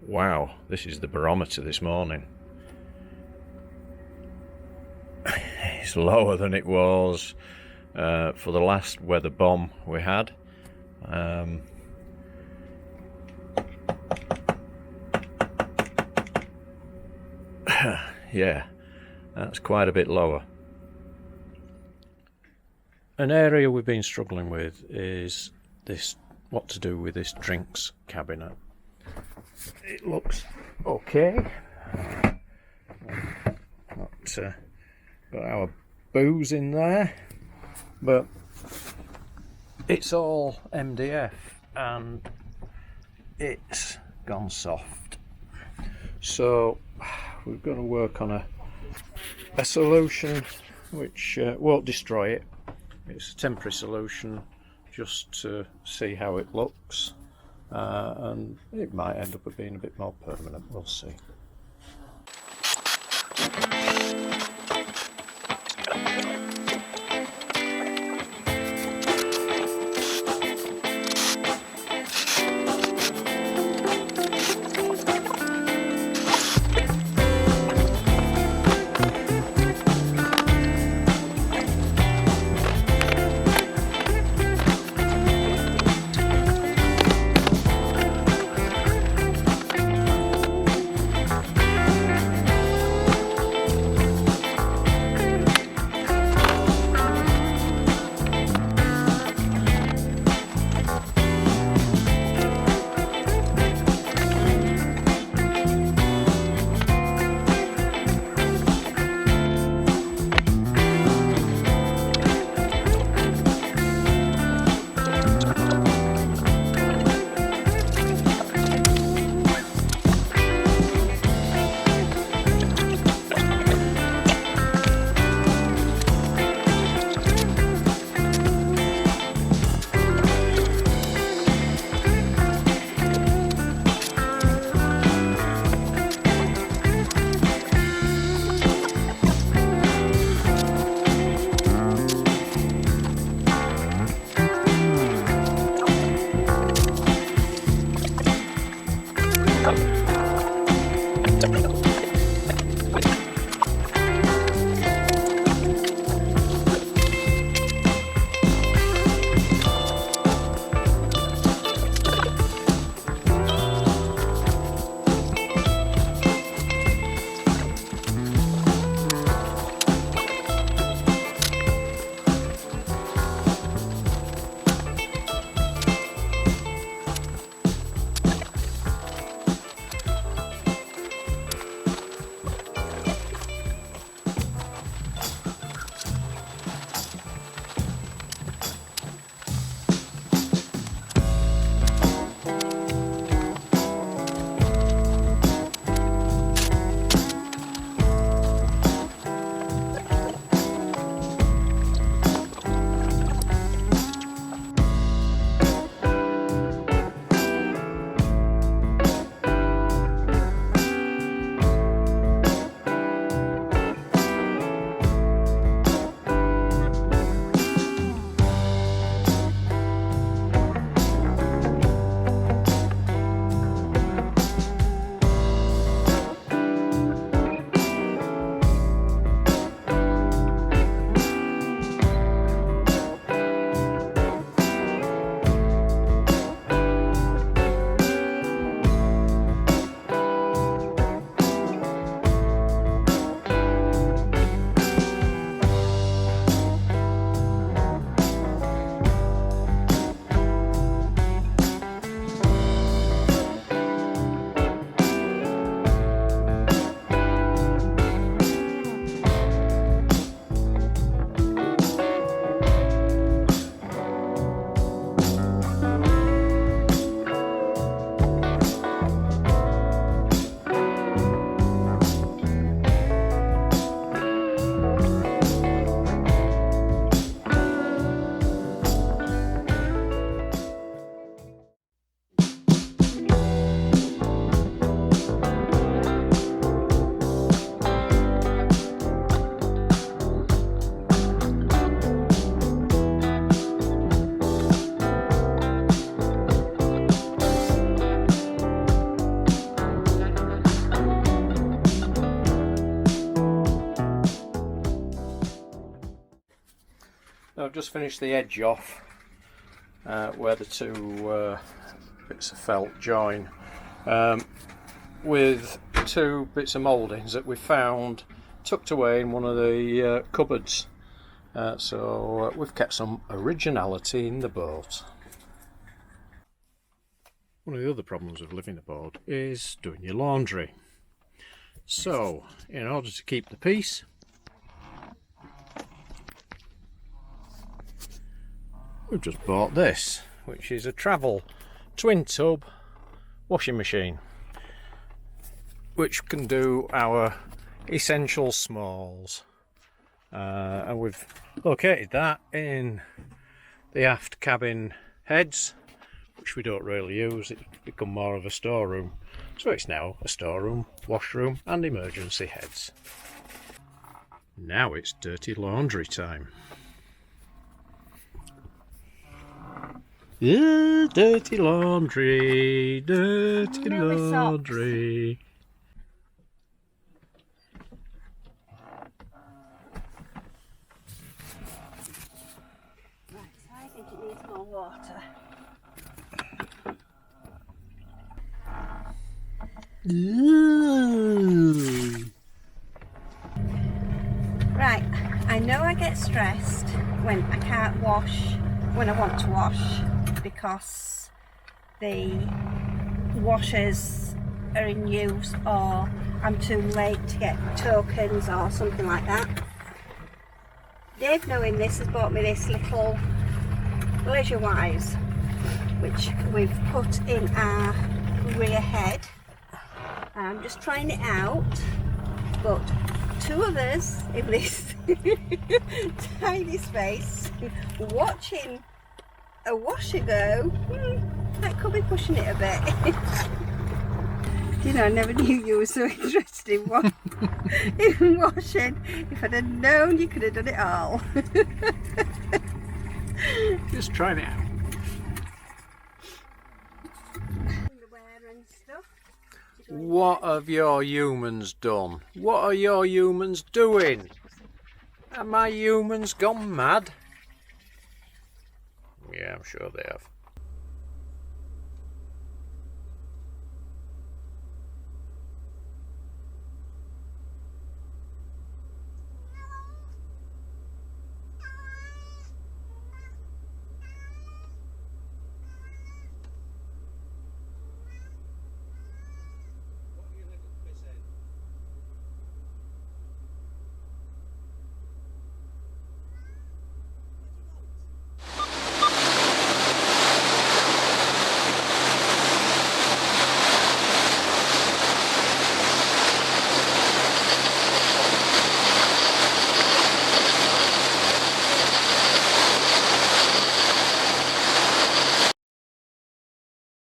Wow, this is the barometer this morning. It's lower than it was for the last weather bomb we had. Yeah, that's quite a bit lower. An area we've been struggling with is this, what to do with this drinks cabinet. It looks okay. Got our booze in there, but it's all MDF and it's gone soft. So we've got to work on a solution which won't destroy it. It's a temporary solution just to see how it looks. And it might end up being a bit more permanent, we'll see. I've just finished the edge off where the two bits of felt join with two bits of mouldings that we found tucked away in one of the cupboards. So we've kept some originality in the boat. One of the other problems of living aboard is doing your laundry. So, in order to keep the peace, we've just bought this, which is a travel twin tub washing machine, which can do our essential smalls. And we've located that in the aft cabin heads, which we don't really use. It's become more of a storeroom, so it's now a storeroom, washroom and emergency heads. Now it's dirty laundry time. Yeah, dirty laundry, dirty laundry. Right, so I think it needs more water. Right, I know I get stressed when I can't wash when I want to wash because the washers are in use or I'm too late to get tokens or something like that. Dave, knowing this, has bought me this little leisure wise, which we've put in our rear head. I'm just trying it out, but two of us in this tiny space watching a washer go, that could be pushing it a bit. You know, I never knew you were so interested in washing. If I'd have known, you could have done it all. Just trying it out. What have your humans done? What are your humans doing? Have my humans gone mad? Yeah, I'm sure they have.